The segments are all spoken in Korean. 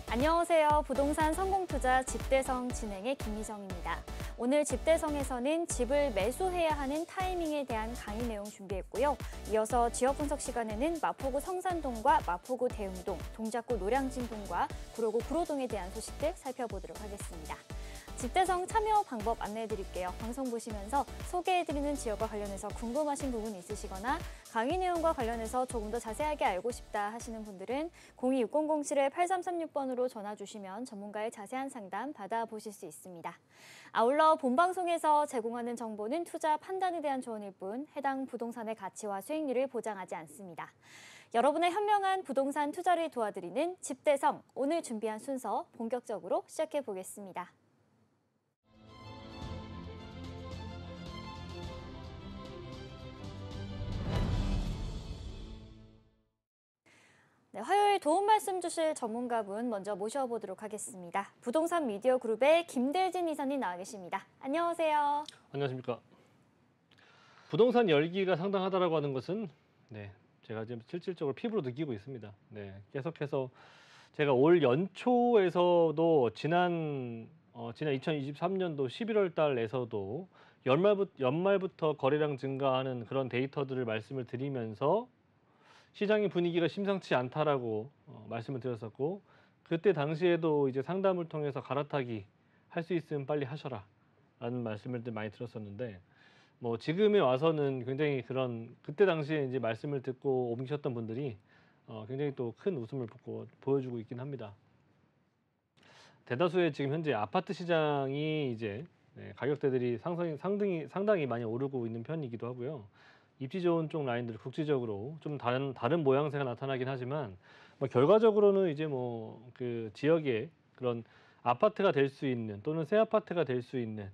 안녕하세요. 부동산 성공투자 집대성 진행의 김미정입니다. 오늘 집대성에서는 집을 매수해야 하는 타이밍에 대한 강의 내용 준비했고요. 이어서 지역 분석 시간에는 마포구 성산동과 마포구 대흥동, 동작구 노량진동과 구로구 구로동에 대한 소식들 살펴보도록 하겠습니다. 집대성 참여 방법 안내해드릴게요. 방송 보시면서 소개해드리는 지역과 관련해서 궁금하신 부분 있으시거나 강의 내용과 관련해서 조금 더 자세하게 알고 싶다 하시는 분들은 026007-8336번으로 전화 주시면 전문가의 자세한 상담 받아보실 수 있습니다. 아울러 본방송에서 제공하는 정보는 투자 판단에 대한 조언일 뿐 해당 부동산의 가치와 수익률을 보장하지 않습니다. 여러분의 현명한 부동산 투자를 도와드리는 집대성, 오늘 준비한 순서 본격적으로 시작해 보겠습니다. 네, 화요일 도움 말씀 주실 전문가분 먼저 모셔보도록 하겠습니다. 부동산 미디어 그룹의 김대진 이사님 나와 계십니다. 안녕하세요. 안녕하십니까. 부동산 열기가 상당하다라고 하는 것은 제가 지금 실질적으로 피부로 느끼고 있습니다. 계속해서 제가 올 연초에서도 지난 2023년도 11월 달에서도 연말부터 거래량 증가하는 그런 데이터들을 말씀을 드리면서 시장의 분위기가 심상치 않다라고 말씀을 드렸었고, 그때 당시에도 이제 상담을 통해서 갈아타기 할 수 있으면 빨리 하셔라 라는 말씀을 많이 들었었는데, 뭐 지금에 와서는 굉장히 그때 당시에 이제 말씀을 듣고 옮기셨던 분들이 굉장히 또 큰 웃음을 보여주고 있긴 합니다. 대다수의 지금 현재 아파트 시장이 이제 가격대들이 상당히 많이 오르고 있는 편이기도 하고요. 입지 좋은 쪽 라인들 국지적으로 좀 다른 모양새가 나타나긴 하지만, 뭐 결과적으로는 이제 뭐 그 지역의 그런 아파트가 될 수 있는 또는 새 아파트가 될 수 있는,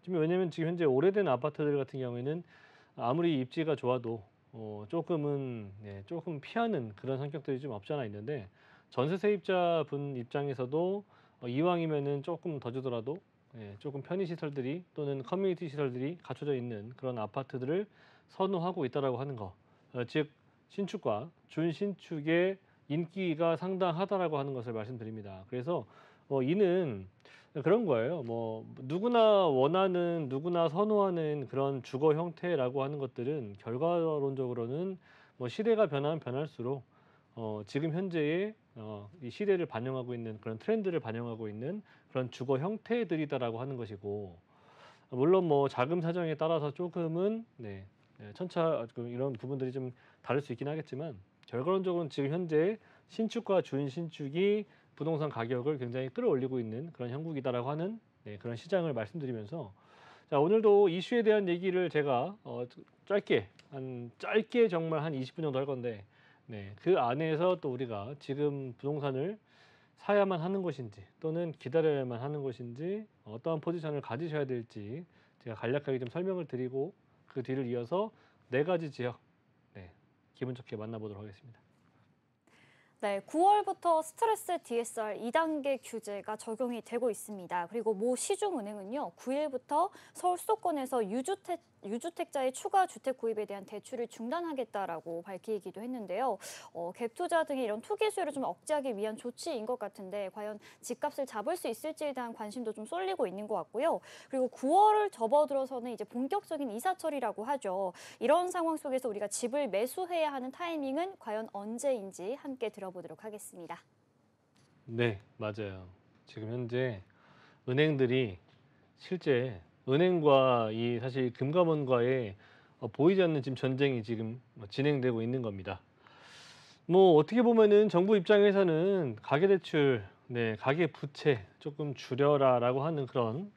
지금 왜냐면 지금 현재 오래된 아파트들 같은 경우에는 아무리 입지가 좋아도 조금 피하는 그런 성격들이 좀 없지 않아 있는데, 전세 세입자분 입장에서도 이왕이면은 조금 더 주더라도 조금 편의 시설들이 또는 커뮤니티 시설들이 갖춰져 있는 그런 아파트들을 선호하고 있다라고 하는 거, 즉 신축과 준신축의 인기가 상당하다라고 하는 것을 말씀드립니다. 그래서 이는 그런 거예요. 뭐 누구나 원하는, 누구나 선호하는 그런 주거 형태라고 하는 것들은 결과론적으로는 뭐 시대가 변하면 변할수록 지금 현재의 이 시대를 반영하고 있는 그런 트렌드를 반영하고 있는 그런 주거 형태들이다라고 하는 것이고, 물론 뭐 자금 사정에 따라서 조금은 이런 부분들이 좀 다를 수 있긴 하겠지만, 결과론적으로는 지금 현재 신축과 준신축이 부동산 가격을 굉장히 끌어올리고 있는 그런 형국이다라고 하는 그런 시장을 말씀드리면서, 자, 오늘도 이슈에 대한 얘기를 제가 짧게 정말 한 20분 정도 할 건데, 그 안에서 또 우리가 지금 부동산을 사야만 하는 것인지 또는 기다려야만 하는 것인지 어떠한 포지션을 가지셔야 될지 제가 간략하게 좀 설명을 드리고, 그 뒤를 이어서 4가지 지역 기분 좋게 만나보도록 하겠습니다. 네, 9월부터 스트레스 DSR 2단계 규제가 적용이 되고 있습니다. 그리고 모 시중은행은요, 9일부터 서울 수도권에서 유주택자의 추가 주택 구입에 대한 대출을 중단하겠다라고 밝히기도 했는데요. 갭 투자 등의 이런 투기 수요를 좀 억제하기 위한 조치인 것 같은데, 과연 집값을 잡을 수 있을지에 대한 관심도 좀 쏠리고 있는 것 같고요. 그리고 9월을 접어들어서는 이제 본격적인 이사철이라고 하죠. 이런 상황 속에서 우리가 집을 매수해야 하는 타이밍은 과연 언제인지 함께 들어보도록 하겠습니다. 네, 맞아요. 지금 현재 은행들이 실제 은행과 이 사실 금감원과의 보이지 않는 지금 전쟁이 지금 진행되고 있는 겁니다. 뭐 어떻게 보면은 정부 입장에서는 가계대출, 가계부채 조금 줄여라라고 하는 그런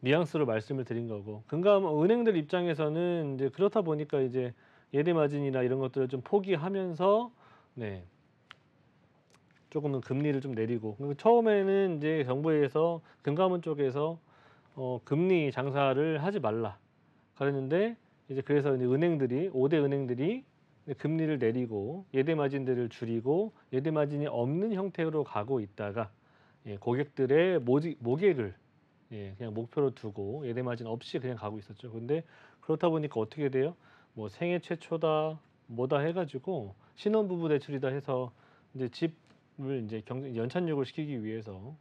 뉘앙스로 말씀을 드린 거고, 은행들 입장에서는 이제 그렇다 보니까 이제 예대 마진이나 이런 것들을 좀 포기하면서 조금은 금리를 좀 내리고, 그리고 처음에는 이제 정부에서 금감원 쪽에서 금리 장사를 하지 말라 그랬는데, 이제 그래서 이제 5대 은행들이 금리를 내리고 예대 마진들을 줄이고 예대 마진이 없는 형태로 가고 있다가 고객들의 모객을 그냥 목표로 두고 예대 마진 없이 그냥 가고 있었죠. 근데 그렇다 보니까 어떻게 돼요? 뭐 생애 최초다 뭐다 해가지고 신혼부부 대출이다 해서 이제 집 이제 연착륙을 시키기 위해서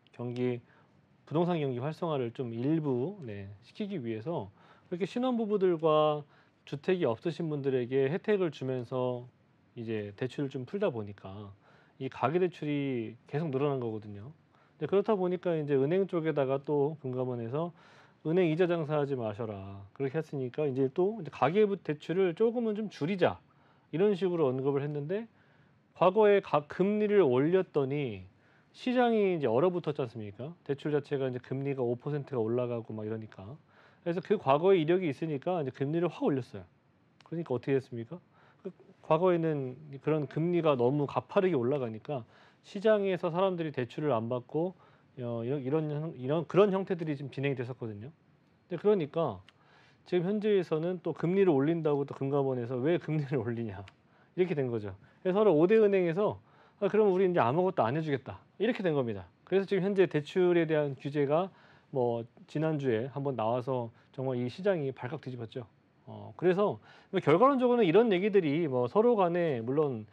부동산 경기 활성화를 좀 일부 시키기 위해서 그렇게 신혼부부들과 주택이 없으신 분들에게 혜택을 주면서 이제 대출을 좀 풀다 보니까 이 가계대출이 계속 늘어난 거거든요. 근데 그렇다 보니까 이제 은행 쪽에다가 또 금감원에서 "은행 이자 장사하지 마셔라." 그렇게 했으니까 이제 또 이제 가계대출을 조금은 좀 줄이자 이런 식으로 언급을 했는데 과거에 금리를 올렸더니 시장이 이제 얼어붙었지 않습니까? 대출 자체가 이제 금리가 5%가 올라가고 막 이러니까. 그래서 그 과거의 이력이 있으니까 이제 금리를 확 올렸어요. 그러니까 어떻게 됐습니까? 과거에는 그런 금리가 너무 가파르게 올라가니까 시장에서 사람들이 대출을 안 받고 이런 그런 형태들이 지금 진행이 됐었거든요. 근데 그러니까 지금 현재에서는 또 금리를 올린다고 또 금감원에서 "왜 금리를 올리냐." 이렇게 된 거죠. 그래서 서로 5대 은행에서 "아 그럼 우리 인제 아무것도 안 해 주겠다." 이렇게 된 겁니다. 그래서 지금 현재 대출에 대한 규제가 뭐 지난주에 한번 나와서 정말 이 시장이 발칵 뒤집었죠. 그래서 뭐 결과론적으로는 이런 얘기들이 뭐 서로 간에 물론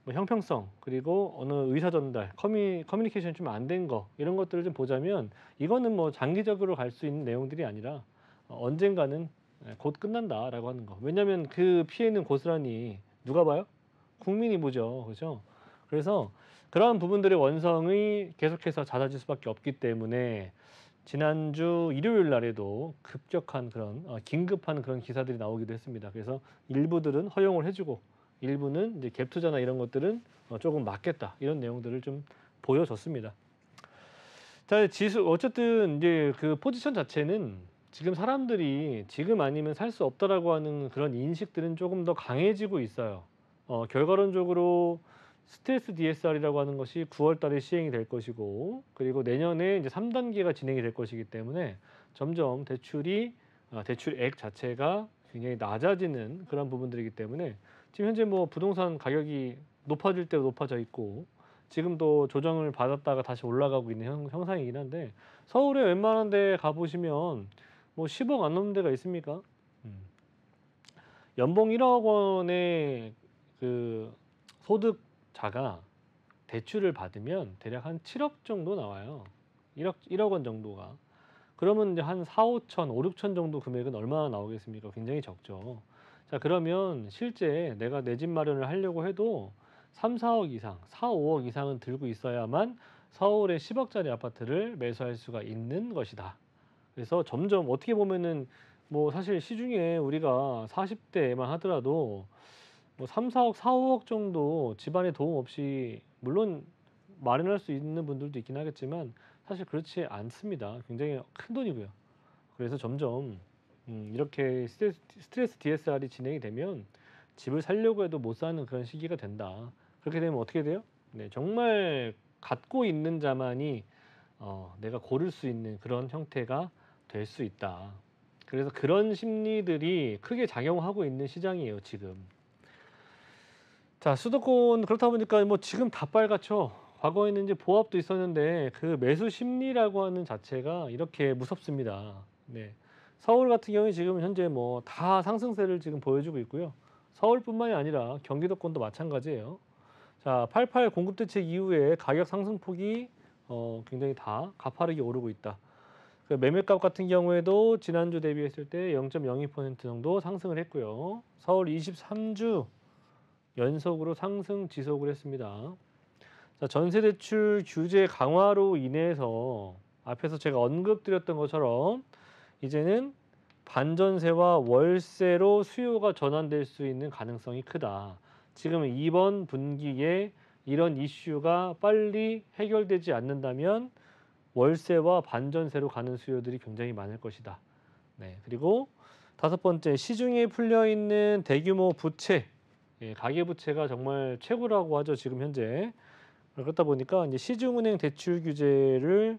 뭐 형평성 그리고 어느 의사 전달, 커뮤니케이션이 좀 안 된 거 이런 것들을 좀 보자면 이거는 뭐 장기적으로 갈 수 있는 내용들이 아니라 언젠가는 곧 끝난다라고 하는 거. 왜냐하면 그 피해는 고스란히 누가 봐요? 국민이 보죠. 그죠? 그래서 그러한 부분들의 원성이 계속해서 잦아질 수밖에 없기 때문에 지난주 일요일 날에도 급격한 그런 긴급한 그런 기사들이 나오기도 했습니다. 그래서 일부들은 허용을 해 주고 일부는 이제 갭 투자나 이런 것들은 조금 막겠다. 이런 내용들을 좀 보여줬습니다. 자, 지수 어쨌든 이제 그 포지션 자체는 지금 사람들이 지금 아니면 살 수 없다라고 하는 그런 인식들은 조금 더 강해지고 있어요. 결과론적으로 스텔스 DSR이라고 하는 것이 9월 달에 시행이 될 것이고 그리고 내년에 이제 3단계가 진행이 될 것이기 때문에 점점 대출액 자체가 굉장히 낮아지는 그런 부분들이기 때문에 지금 현재 뭐 부동산 가격이 높아질 대로 높아져 있고 지금도 조정을 받았다가 다시 올라가고 있는 형상이긴 한데 서울에 웬만한 데 가보시면 뭐 10억 안 넘는 데가 있습니까? 음. 연봉 1억 원의 그 소득자가 대출을 받으면 대략 한 7억 정도 나와요. 1억 원 정도가. 그러면 이제 한 4-5천, 5-6천 정도 금액은 얼마나 나오겠습니까? 굉장히 적죠. 자, 그러면 실제 내가 내 집 마련을 하려고 해도 3-4억 이상, 4-5억 이상은 들고 있어야만 서울의 10억짜리 아파트를 매수할 수가 있는 것이다. 그래서 점점 어떻게 보면은 뭐 사실 시중에 우리가 40대만 하더라도 뭐 3-4억, 4-5억 정도 집안의 도움 없이 물론 마련할 수 있는 분들도 있긴 하겠지만 사실 그렇지 않습니다. 굉장히 큰 돈이고요. 그래서 점점 이렇게 스트레스 DSR이 진행이 되면 집을 살려고 해도 못 사는 그런 시기가 된다. 그렇게 되면 어떻게 돼요? 네, 정말 갖고 있는 자만이 내가 고를 수 있는 그런 형태가 될 수 있다. 그래서 그런 심리들이 크게 작용하고 있는 시장이에요, 지금. 자, 수도권 그렇다 보니까 뭐 지금 다 빨갛죠. 과거에는 이제 보합도 있었는데 그 매수 심리라고 하는 자체가 이렇게 무섭습니다. 네. 서울 같은 경우에 지금 현재 뭐 다 상승세를 지금 보여주고 있고요. 서울뿐만이 아니라 경기도권도 마찬가지예요. 자, 88 공급 대책 이후에 가격 상승폭이 굉장히 다 가파르게 오르고 있다. 그 매매값 같은 경우에도 지난주 대비했을 때 0.02% 정도 상승을 했고요. 서울 23주 연속으로 상승 지속을 했습니다. 자, 전세대출 규제 강화로 인해서 앞에서 제가 언급드렸던 것처럼 이제는 반전세와 월세로 수요가 전환될 수 있는 가능성이 크다. 지금 이번 분기에 이런 이슈가 빨리 해결되지 않는다면 월세와 반전세로 가는 수요들이 굉장히 많을 것이다. 네, 그리고 다섯 번째, 시중에 풀려 있는 대규모 부채, 가계부채가 정말 최고라고 하죠, 지금 현재. 그렇다 보니까 이제 시중은행 대출 규제를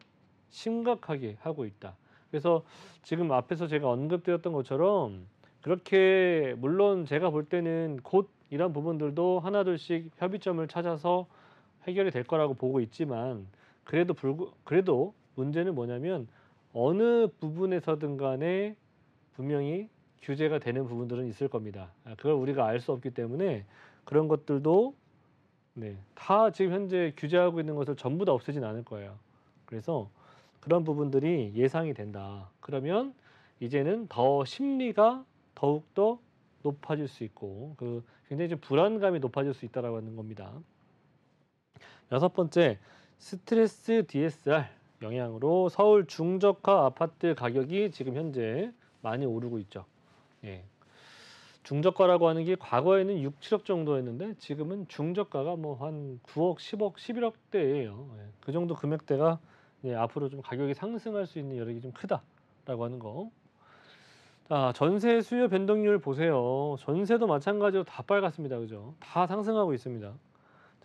심각하게 하고 있다. 그래서 지금 앞에서 제가 언급드렸던 것처럼 그렇게 물론 제가 볼 때는 곧 이런 부분들도 하나둘씩 협의점을 찾아서 해결이 될 거라고 보고 있지만 그래도 문제는 뭐냐면 어느 부분에서든 간에 분명히 규제가 되는 부분들은 있을 겁니다. 그걸 우리가 알 수 없기 때문에 그런 것들도 네, 다 지금 현재 규제하고 있는 것을 전부 다 없애진 않을 거예요. 그래서 그런 부분들이 예상이 된다. 그러면 이제는 더 심리가 더욱더 높아질 수 있고 굉장히 좀 불안감이 높아질 수 있다라고 하는 겁니다. 여섯 번째, 스트레스 DSR 영향으로 서울 중저가 아파트 가격이 지금 현재 많이 오르고 있죠. 예. 중저가라고 하는 게 과거에는 6, 7억 정도였는데 지금은 중저가가 뭐 한 9억, 10억, 11억대예요. 예. 그 정도 금액대가 앞으로 좀 가격이 상승할 수 있는 여력이 좀 크다라고 하는 거. 자, 전세 수요 변동률 보세요. 전세도 마찬가지로 다 빨갛습니다. 그죠? 다 상승하고 있습니다.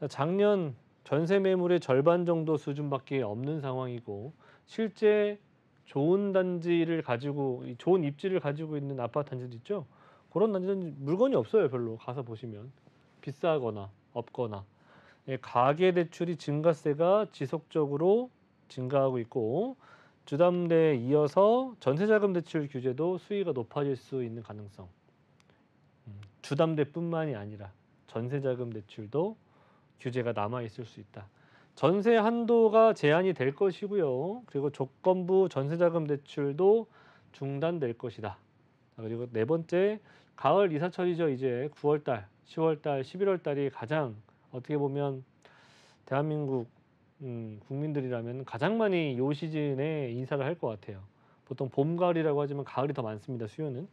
자, 작년 전세 매물의 절반 정도 수준밖에 없는 상황이고 실제 좋은 단지를 가지고 좋은 입지를 가지고 있는 아파트 단지들 있죠. 그런 단지는 물건이 없어요. 별로 가서 보시면 비싸거나 없거나 가계 대출이 증가세가 지속적으로 증가하고 있고 주담대에 이어서 전세자금 대출 규제도 수위가 높아질 수 있는 가능성. 주담대뿐만이 아니라 전세자금 대출도 규제가 남아 있을 수 있다. 전세 한도가 제한이 될 것이고요. 그리고 조건부 전세자금 대출도 중단될 것이다. 그리고 네 번째, 가을 이사철이죠. 이제 9월 달, 10월 달, 11월 달이 가장 어떻게 보면 대한민국 국민들이라면 가장 많이 요 시즌에 이사를 할 것 같아요. 보통 봄, 가을이라고 하지만 가을이 더 많습니다. 수요는.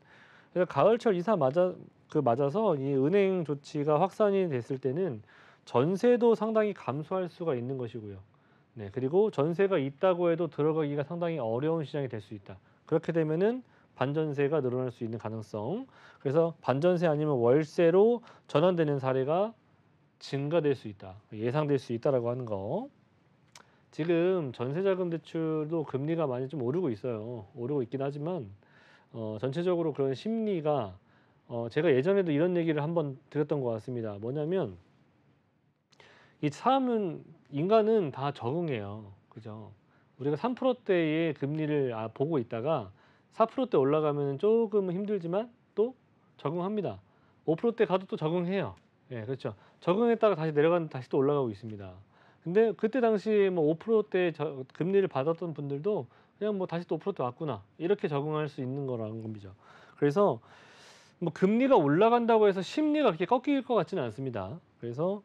그래서 가을철 이사 맞아서 이 은행 조치가 확산이 됐을 때는 전세도 상당히 감소할 수가 있는 것이고요. 네, 그리고 전세가 있다고 해도 들어가기가 상당히 어려운 시장이 될 수 있다. 그렇게 되면은 반전세가 늘어날 수 있는 가능성. 그래서 반전세 아니면 월세로 전환되는 사례가 증가될 수 있다. 예상될 수 있다라고 하는 거. 지금 전세자금 대출도 금리가 많이 좀 오르고 있어요. 오르고 있긴 하지만 전체적으로 그런 심리가 제가 예전에도 이런 얘기를 한번 드렸던 것 같습니다. 뭐냐면 이 사람은 인간은 다 적응해요. 그죠? 우리가 3%대의 금리를 보고 있다가 4%대 올라가면 조금 힘들지만 또 적응합니다. 5%대 가도 또 적응해요. 예, 그렇죠. 적응했다가 다시 내려가는 다시 또 올라가고 있습니다. 근데 그때 당시 뭐 5%대 금리를 받았던 분들도 그냥 뭐 다시 또 5%대 왔구나. 이렇게 적응할 수 있는 거라는 겁니다. 그래서 뭐 금리가 올라간다고 해서 심리가 그렇게 꺾일 것 같지는 않습니다. 그래서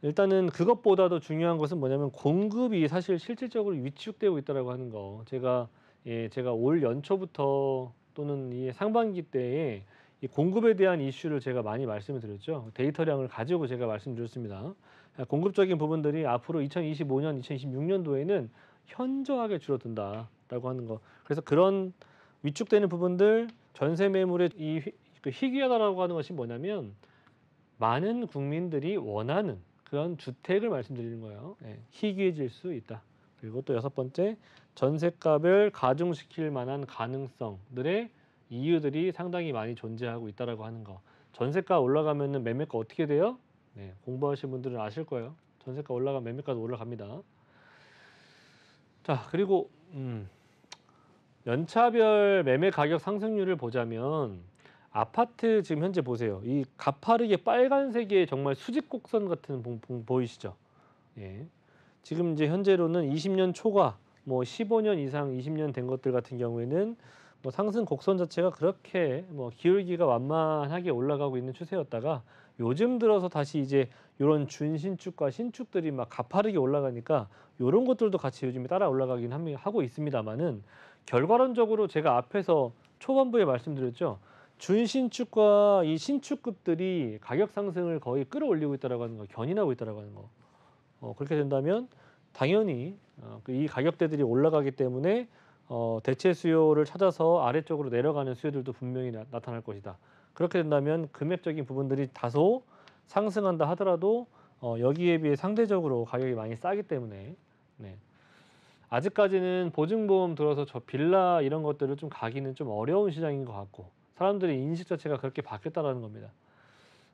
일단은 그것보다도 중요한 것은 뭐냐면 공급이 사실 실질적으로 위축되고 있다라고 하는 거. 제가 올 연초부터 또는 이 상반기 때에 이 공급에 대한 이슈를 제가 많이 말씀을 드렸죠. 데이터량을 가지고 제가 말씀드렸습니다. 공급적인 부분들이 앞으로 2025년, 2026년도에는 현저하게 줄어든다라고 하는 거. 그래서 그런 위축되는 부분들 전세 매물의 그 희귀하다라고 하는 것이 뭐냐면 많은 국민들이 원하는 그런 주택을 말씀드리는 거예요. 희귀해질 수 있다. 그리고 또 여섯 번째, 전세값을 가중시킬 만한 가능성들의 이유들이 상당히 많이 존재하고 있다라고 하는 거. 전세가 올라가면은 매매가 어떻게 돼요? 네, 공부하신 분들은 아실 거예요. 전세가 올라가면 매매가도 올라갑니다. 자, 그리고 연차별 매매 가격 상승률을 보자면 아파트 지금 현재 보세요. 이 가파르게 빨간색의 정말 수직 곡선 같은 보이시죠? 예. 지금 이제 현재로는 20년 초과 뭐 15년 이상 20년 된 것들 같은 경우에는 뭐 상승 곡선 자체가 그렇게 뭐 기울기가 완만하게 올라가고 있는 추세였다가 요즘 들어서 다시 이제 이런 준신축과 신축들이 막 가파르게 올라가니까 이런 것들도 같이 요즘에 따라 올라가긴 하고 있습니다만은 결과론적으로 제가 앞에서 초반부에 말씀드렸죠. 준신축과 이 신축급들이 가격 상승을 거의 끌어올리고 있다라고 하는 거, 견인하고 있다라고 하는 거. 그렇게 된다면 당연히 이 가격대들이 올라가기 때문에 대체 수요를 찾아서 아래쪽으로 내려가는 수요들도 분명히 나타날 것이다. 그렇게 된다면 금액적인 부분들이 다소 상승한다 하더라도 여기에 비해 상대적으로 가격이 많이 싸기 때문에 네. 아직까지는 보증보험 들어서 저 빌라 이런 것들을 좀 가기는 좀 어려운 시장인 것 같고 사람들의 인식 자체가 그렇게 바뀌었다라는 겁니다.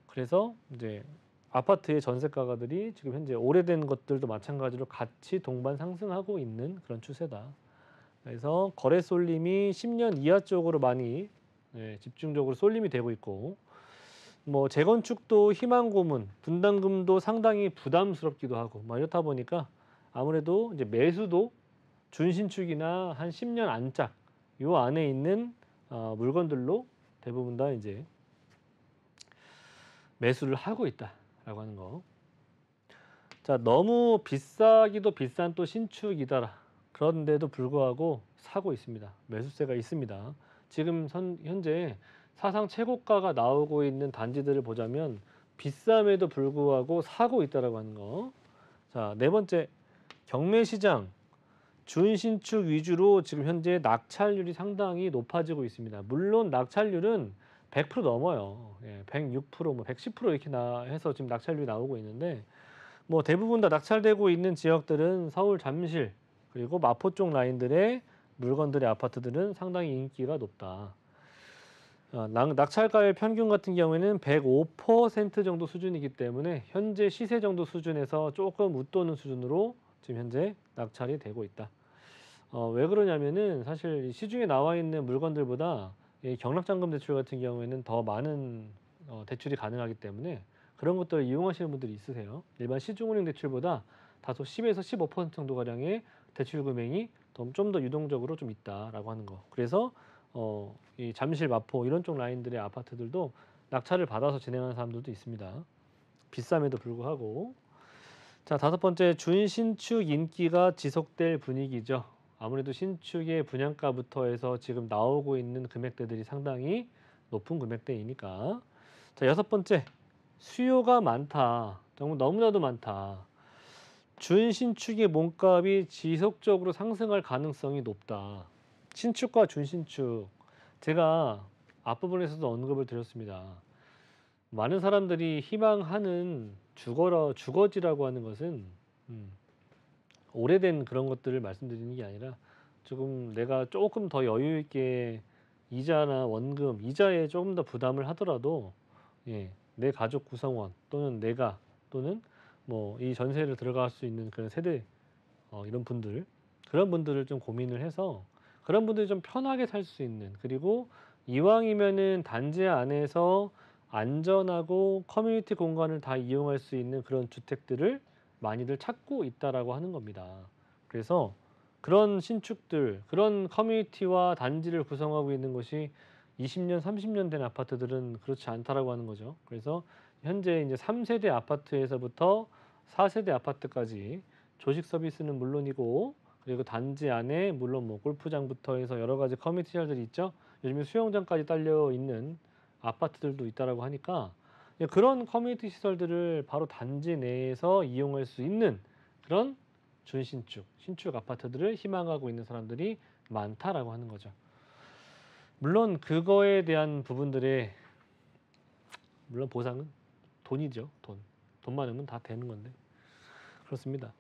그래서 이제 아파트의 전세가들이 지금 현재 오래된 것들도 마찬가지로 같이 동반 상승하고 있는 그런 추세다. 그래서 거래 쏠림이 10년 이하 쪽으로 많이 집중적으로 쏠림이 되고 있고 뭐 재건축도 희망 고문, 분담금도 상당히 부담스럽기도 하고 막 이렇다 보니까 아무래도 이제 매수도 준신축이나 한 10년 안짝 요 안에 있는 물건들로 대부분 다 이제 매수를 하고 있다라고 하는 거. 자, 너무 비싸기도 비싼 또 신축이다. 그런데도 불구하고 사고 있습니다. 매수세가 있습니다. 지금 현재 사상 최고가가 나오고 있는 단지들을 보자면 비쌈에도 불구하고 사고 있다라고 하는 거. 자, 네 번째, 경매 시장 준신축 위주로 지금 현재 낙찰률이 상당히 높아지고 있습니다. 물론 낙찰률은 100% 넘어요. 예, 106%, 뭐 110% 이렇게 해서 지금 낙찰률이 나오고 있는데 뭐 대부분 다 낙찰되고 있는 지역들은 서울 잠실 그리고 마포 쪽 라인들의 물건들의 아파트들은 상당히 인기가 높다. 낙찰가의 평균 같은 경우에는 105% 정도 수준이기 때문에 현재 시세 정도 수준에서 조금 웃도는 수준으로 지금 현재 낙찰이 되고 있다. 왜 그러냐면은 사실 시중에 나와 있는 물건들보다 이 경락잔금 대출 같은 경우에는 더 많은 대출이 가능하기 때문에 그런 것들을 이용하시는 분들이 있으세요. 일반 시중은행 대출보다 다소 10에서 15% 정도 가량의 대출 금액이 좀 더 유동적으로 좀 있다라고 하는 거. 그래서 이 잠실, 마포 이런 쪽 라인들의 아파트들도 낙찰을 받아서 진행하는 사람들도 있습니다. 비쌈에도 불구하고. 자, 다섯 번째, 준신축 인기가 지속될 분위기죠. 아무래도 신축의 분양가부터 해서 지금 나오고 있는 금액대들이 상당히 높은 금액대이니까. 자, 여섯 번째, 수요가 많다. 정말 너무나도 많다. 준신축의 몸값이 지속적으로 상승할 가능성이 높다. 신축과 준신축. 제가 앞부분에서도 언급을 드렸습니다. 많은 사람들이 희망하는 주거지라고 하는 것은 오래된 그런 것들을 말씀드리는 게 아니라 조금 내가 조금 더 여유 있게 이자나 원금, 이자에 조금 더 부담을 하더라도 예, 내 가족 구성원 또는 내가 또는 뭐 이 전세를 들어갈 수 있는 그런 세대 이런 분들 그런 분들을 좀 고민을 해서 그런 분들이 좀 편하게 살 수 있는 그리고 이왕이면은 단지 안에서 안전하고 커뮤니티 공간을 다 이용할 수 있는 그런 주택들을 많이들 찾고 있다라고 하는 겁니다. 그래서 그런 신축들, 그런 커뮤니티와 단지를 구성하고 있는 것이 20년, 30년 된 아파트들은 그렇지 않다라고 하는 거죠. 그래서 현재 이제 3세대 아파트에서부터 4세대 아파트까지 조식 서비스는 물론이고 그리고 단지 안에 물론 뭐 골프장부터 해서 여러 가지 커뮤니티 시설들이 있죠. 요즘에 수영장까지 딸려 있는 아파트들도 있다라고 하니까 그런 커뮤니티 시설들을 바로 단지 내에서 이용할 수 있는 그런 준신축, 신축 아파트들을 희망하고 있는 사람들이 많다라고 하는 거죠. 물론 그거에 대한 부분들의 물론 보상은 돈이죠. 돈 많으면 다 되는 건데 그렇습니다.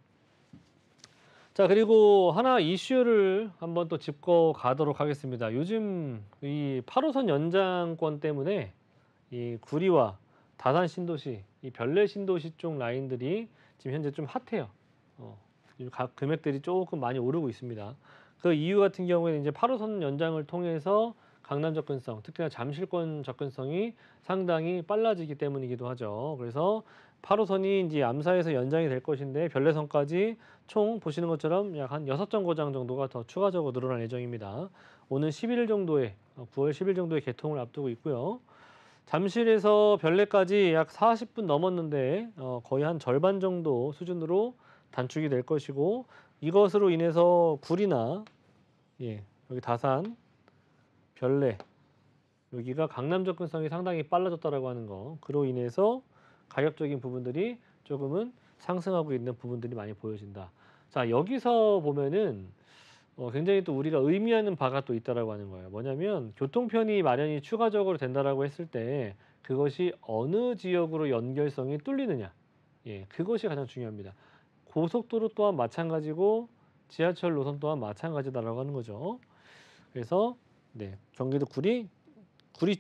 자, 그리고 하나 이슈를 한번 또 짚고 가도록 하겠습니다. 요즘 이 8호선 연장권 때문에 이 구리와 다산 신도시, 이 별내 신도시 쪽 라인들이 지금 현재 좀 핫해요. 지금 각 금액들이 조금 많이 오르고 있습니다. 그 이유 같은 경우에는 이제 8호선 연장을 통해서 강남 접근성, 특히나 잠실권 접근성이 상당히 빨라지기 때문이기도 하죠. 그래서 8호선이 이제 암사에서 연장이 될 것인데 별내선까지 총 보시는 것처럼 약 한 6정거장 정도가 더 추가적으로 늘어날 예정입니다. 오는 11일 정도에 9월 10일 정도에 개통을 앞두고 있고요. 잠실에서 별내까지 약 40분 넘었는데 거의 한 절반 정도 수준으로 단축이 될 것이고 이것으로 인해서 구리나 여기 다산, 별내 여기가 강남 접근성이 상당히 빨라졌다라고 하는 거 그로 인해서 가격적인 부분들이 조금은 상승하고 있는 부분들이 많이 보여진다. 자, 여기서 보면은 굉장히 또 우리가 의미하는 바가 또 있다라고 하는 거예요. 뭐냐면 교통편이 마련이 추가적으로 된다라고 했을 때 그것이 어느 지역으로 연결성이 뚫리느냐. 그것이 가장 중요합니다. 고속도로 또한 마찬가지고 지하철 노선 또한 마찬가지다라고 하는 거죠. 그래서 경기도 구리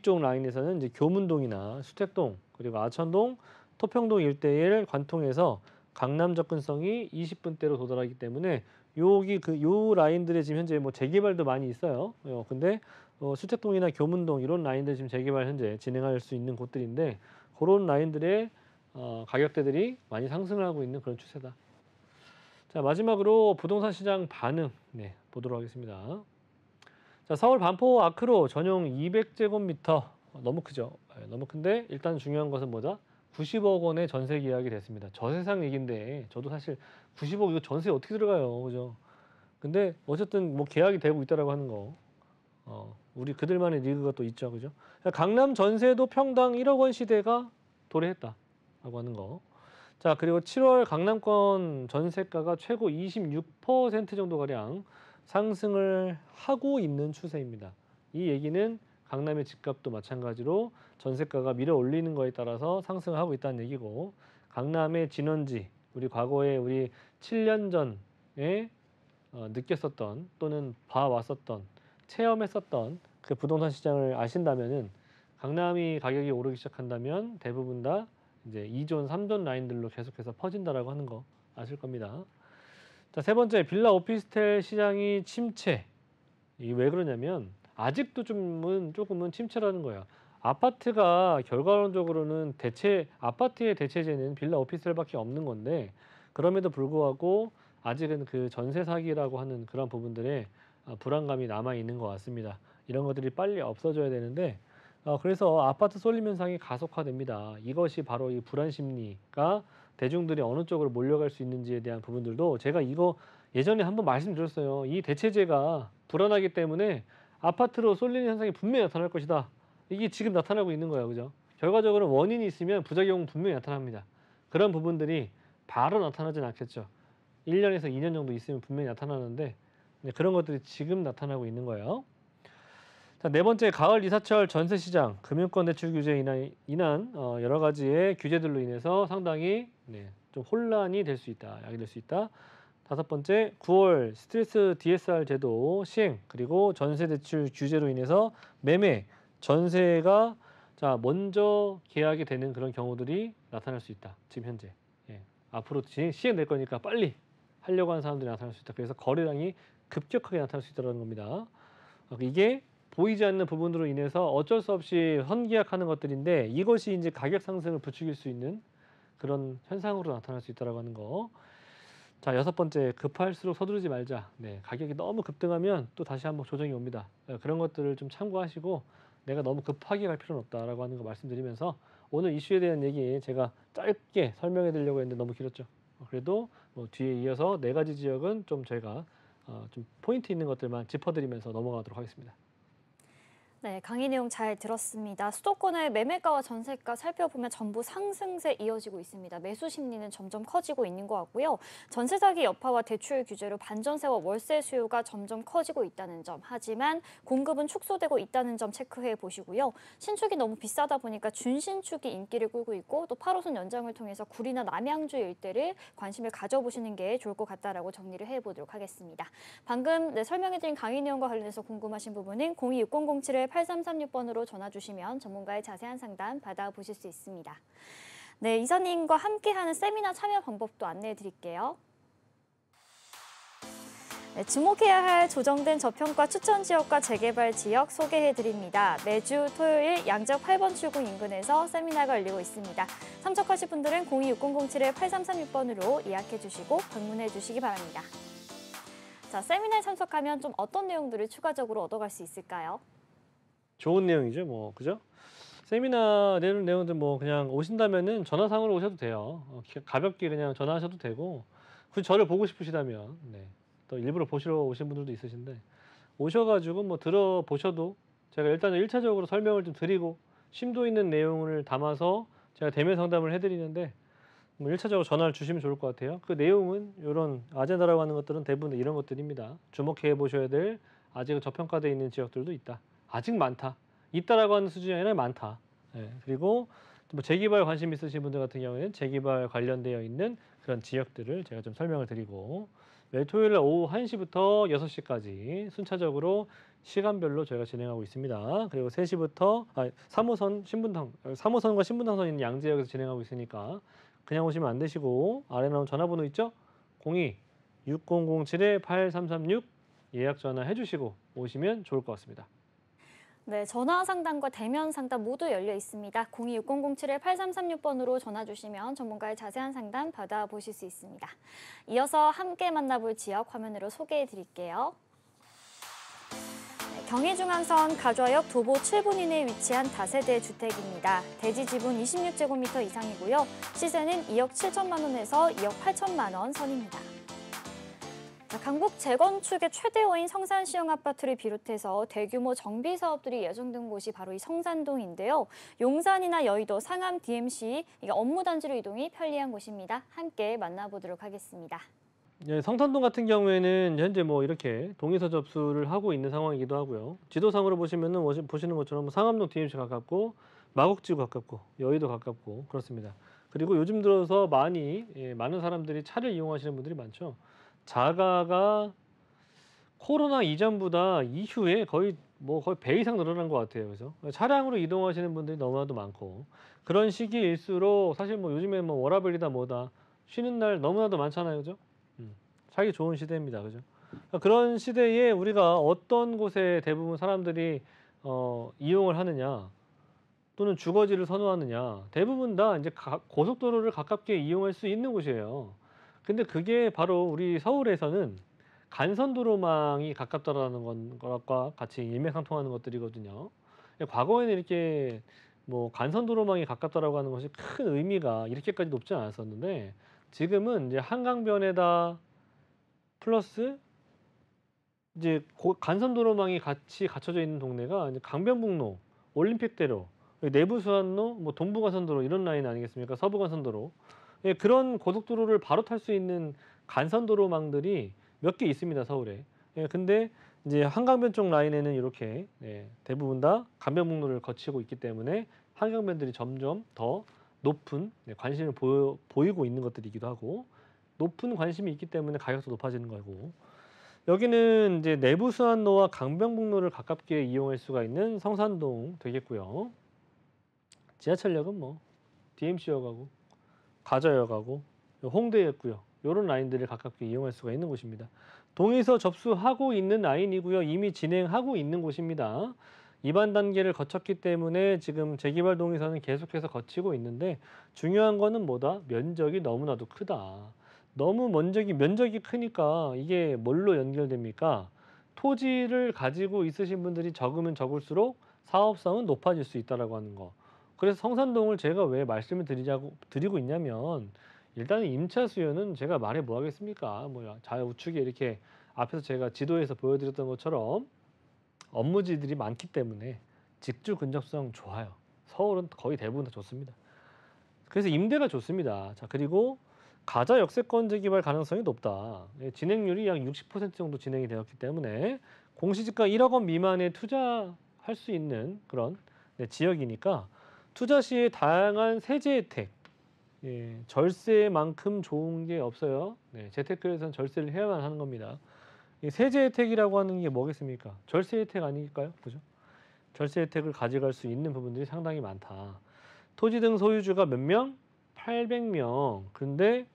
쪽 라인에서는 이제 교문동이나 수택동 그리고 아천동, 토평동 일대를 관통해서 강남 접근성이 20분대로 도달하기 때문에 요 라인들에 지금 현재 뭐 재개발도 많이 있어요. 근데 수택동이나 교문동 이런 라인들 지금 재개발 현재 진행할 수 있는 곳들인데 그런 라인들의 가격대들이 많이 상승을 하고 있는 그런 추세다. 자, 마지막으로 부동산 시장 반응 보도록 하겠습니다. 자, 서울 반포 아크로 전용 200제곱미터 너무 크죠. 너무 큰데 일단 중요한 것은 뭐다? 90억 원의 전세 계약이 됐습니다. 저세상 얘기인데 저도 사실 90억 이거 전세 어떻게 들어가요, 그죠? 근데 어쨌든 뭐 계약이 되고 있다라고 하는 거, 우리 그들만의 리그가 또 있죠, 그죠? 강남 전세도 평당 1억 원 시대가 도래했다라고 하는 거. 자, 그리고 7월 강남권 전세가가 최고 26% 정도 가량 상승을 하고 있는 추세입니다. 이 얘기는 강남의 집값도 마찬가지로 전세가가 밀어 올리는 거에 따라서 상승을 하고 있다는 얘기고, 강남의 진원지, 우리 과거에 우리 7년 전에 느꼈었던 또는 봐왔었던 체험했었던 그 부동산 시장을 아신다면은, 강남이 가격이 오르기 시작한다면 대부분 다 이제 2존, 3존 라인들로 계속해서 퍼진다라고 하는 거 아실 겁니다. 자, 세 번째, 빌라 오피스텔 시장이 침체. 이게 왜 그러냐면 아직도 조금은 침체라는 거야. 아파트가 결과론적으로는 아파트의 대체제는 빌라 오피스텔밖에 없는 건데, 그럼에도 불구하고 아직은 그 전세 사기라고 하는 그런 부분들에 불안감이 남아 있는 것 같습니다. 이런 것들이 빨리 없어져야 되는데, 그래서 아파트 쏠림 현상이 가속화됩니다. 이것이 바로 이 불안 심리가 대중들이 어느 쪽으로 몰려갈 수 있는지에 대한 부분들도 제가 이거 예전에 한번 말씀드렸어요. 이 대체제가 불안하기 때문에 아파트로 쏠리는 현상이 분명히 나타날 것이다. 이게 지금 나타나고 있는 거예요, 그죠? 결과적으로 원인이 있으면 부작용은 분명히 나타납니다. 그런 부분들이 바로 나타나진 않겠죠. 1년에서 2년 정도 있으면 분명히 나타나는데, 그런 것들이 지금 나타나고 있는 거예요. 자, 네 번째, 가을 이사철 전세 시장 금융권 대출 규제 인한 여러 가지의 규제들로 인해서 상당히 좀 혼란이 될 수 있다, 야기될 수 있다. 다섯 번째, 9월 스트레스 DSR 제도 시행, 그리고 전세 대출 규제로 인해서 매매, 전세가 먼저 계약이 되는 그런 경우들이 나타날 수 있다. 지금 현재. 앞으로 시행될 거니까 빨리 하려고 하는 사람들이 나타날 수 있다. 그래서 거래량이 급격하게 나타날 수 있다는 겁니다. 이게 보이지 않는 부분으로 인해서 어쩔 수 없이 선계약하는 것들인데, 이것이 이제 가격 상승을 부추길 수 있는 그런 현상으로 나타날 수 있다고 하는 거. 자, 여섯 번째, 급할수록 서두르지 말자. 가격이 너무 급등하면 또 다시 한번 조정이 옵니다. 그런 것들을 좀 참고하시고 내가 너무 급하게 갈 필요는 없다라고 하는 거 말씀드리면서, 오늘 이슈에 대한 얘기 제가 짧게 설명해 드리려고 했는데 너무 길었죠. 그래도 뭐 뒤에 이어서 네 가지 지역은 좀 저희가 좀 포인트 있는 것들만 짚어드리면서 넘어가도록 하겠습니다. 네, 강의 내용 잘 들었습니다. 수도권의 매매가와 전세가 살펴보면 전부 상승세 이어지고 있습니다. 매수 심리는 점점 커지고 있는 것 같고요. 전세 사기 여파와 대출 규제로 반전세와 월세 수요가 점점 커지고 있다는 점. 하지만 공급은 축소되고 있다는 점 체크해 보시고요. 신축이 너무 비싸다 보니까 준신축이 인기를 끌고 있고, 또 8호선 연장을 통해서 구리나 남양주 일대를 관심을 가져보시는 게 좋을 것 같다라고 정리를 해보도록 하겠습니다. 방금 설명해드린 강의 내용과 관련해서 궁금하신 부분은 026007-8336번으로 전화 주시면 전문가의 자세한 상담 받아보실 수 있습니다. 네, 이사님과 함께하는 세미나 참여 방법도 안내해 드릴게요. 네, 주목해야 할 조정된 저평가 추천 지역과 재개발 지역 소개해 드립니다. 매주 토요일 양재역 8번 출구 인근에서 세미나가 열리고 있습니다. 참석하실 분들은 026007-8336번으로 예약해 주시고 방문해 주시기 바랍니다. 자, 세미나에 참석하면 좀 어떤 내용들을 추가적으로 얻어갈 수 있을까요? 좋은 내용이죠, 뭐, 그죠? 세미나 내용들 뭐 그냥 오신다면은 전화상으로 오셔도 돼요. 가볍게 그냥 전화하셔도 되고, 굳이 저를 보고 싶으시다면, 또 일부러 보시러 오신 분들도 있으신데, 오셔가지고 뭐 들어보셔도 제가 일단 1차적으로 설명을 좀 드리고 심도 있는 내용을 담아서 제가 대면 상담을 해드리는데, 뭐 1차적으로 전화를 주시면 좋을 것 같아요. 그 내용은 이런 아젠다라고 하는 것들은 대부분 이런 것들입니다. 주목해 보셔야 될 아직 저평가되어 있는 지역들도 있다. 아직 많다. 있다라고 하는 수준이 아니라 많다. 그리고 뭐 재개발 관심 있으신 분들 같은 경우에는 재개발 관련되어 있는 그런 지역들을 제가 좀 설명을 드리고, 매일 토요일 오후 1시부터 6시까지 순차적으로 시간별로 저희가 진행하고 있습니다. 그리고 3시부터 3호선과 신분당선 있는 양재역에서 진행하고 있으니까 그냥 오시면 안 되시고, 아래 나온 전화번호 있죠? 02-6007-8336 예약 전화 해주시고 오시면 좋을 것 같습니다. 네, 전화 상담과 대면 상담 모두 열려 있습니다. 026007-8336번으로 전화 주시면 전문가의 자세한 상담 받아보실 수 있습니다. 이어서 함께 만나볼 지역 화면으로 소개해 드릴게요. 경의중앙선 가좌역 도보 7분 이내에 위치한 다세대 주택입니다. 대지 지분 26제곱미터 이상이고요. 시세는 2억 7천만 원에서 2억 8천만 원 선입니다. 강북 재건축의 최대어인 성산시형 아파트를 비롯해서 대규모 정비 사업들이 예정된 곳이 바로 이 성산동인데요. 용산이나 여의도, 상암, DMC 이게 업무 단지로 이동이 편리한 곳입니다. 함께 만나보도록 하겠습니다. 예, 성산동 같은 경우에는 현재 뭐 이렇게 동의서 접수를 하고 있는 상황이기도 하고요. 지도상으로 보시면은 보시는 것처럼 상암동 DMC 가깝고 마곡지구 가깝고 여의도 가깝고 그렇습니다. 그리고 요즘 들어서 많은 사람들이 차를 이용하시는 분들이 많죠. 자가가 코로나 이전보다 이후에 거의 배 이상 늘어난 것 같아요. 그죠? 차량으로 이동하시는 분들이 너무나도 많고 그런 시기일수록 사실 뭐 요즘에 뭐 워라밸이다 뭐다 쉬는 날 너무나도 많잖아요. 그죠? 살기 좋은 시대입니다. 그죠? 그런 시대에 우리가 어떤 곳에 대부분 사람들이 이용을 하느냐 또는 주거지를 선호하느냐 대부분 다 이제 고속도로를 가깝게 이용할 수 있는 곳이에요. 근데 그게 바로 우리 서울에서는 간선도로망이 가깝다라는 것과 같이 일맥상통하는 것들이거든요. 과거에는 이렇게 뭐 간선도로망이 가깝다라고 하는 것이 큰 의미가 이렇게까지 높지 않았었는데 지금은 이제 한강변에다 플러스 이제 간선도로망이 같이 갖춰져 있는 동네가 이제 강변북로, 올림픽대로, 내부수안로, 뭐 동부간선도로 이런 라인 아니겠습니까? 서부간선도로. 예, 그런 고속도로를 바로 탈 수 있는 간선도로망들이 몇 개 있습니다, 서울에. 예, 근데 이제 한강변 쪽 라인에는 이렇게 대부분 다 강변북로를 거치고 있기 때문에 한강변들이 점점 더 높은 관심을 보이고 있는 것들이기도 하고 높은 관심이 있기 때문에 가격도 높아지는 거고 여기는 이제 내부수안로와 강변북로를 가깝게 이용할 수가 있는 성산동 되겠고요. 지하철역은 뭐 DMC역하고 가좌역하고 홍대였고요. 이런 라인들을 가깝게 이용할 수가 있는 곳입니다. 동의서 접수하고 있는 라인이고요. 이미 진행하고 있는 곳입니다. 입안 단계를 거쳤기 때문에 지금 재개발 동의서는 계속해서 거치고 있는데 중요한 거는 뭐다? 면적이 너무나도 크다. 너무 면적이 크니까 이게 뭘로 연결됩니까? 토지를 가지고 있으신 분들이 적으면 적을수록 사업성은 높아질 수 있다라고 하는 거. 그래서 성산동을 제가 왜 말씀을 드리고 있냐면 일단은 임차 수요는 제가 말해 뭐 하겠습니까? 뭐야 좌우측에 이렇게 앞에서 제가 지도에서 보여드렸던 것처럼 업무지들이 많기 때문에 직주 근접성 좋아요. 서울은 거의 대부분 다 좋습니다. 그래서 임대가 좋습니다. 자, 그리고 가자 역세권 재개발 가능성이 높다. 진행률이 약 60% 정도 진행이 되었기 때문에 공시지가 1억 원 미만에 투자할 수 있는 그런 지역이니까 투자 시에 다양한 세제 혜택, 절세만큼 좋은 게 없어요. 재테크에서는 절세를 해야만 하는 겁니다. 세제 혜택이라고 하는 게 뭐겠습니까? 절세 혜택 아닐까요? 그죠? 절세 혜택을 가져갈 수 있는 부분들이 상당히 많다. 토지 등 소유주가 몇 명? 800명. 근데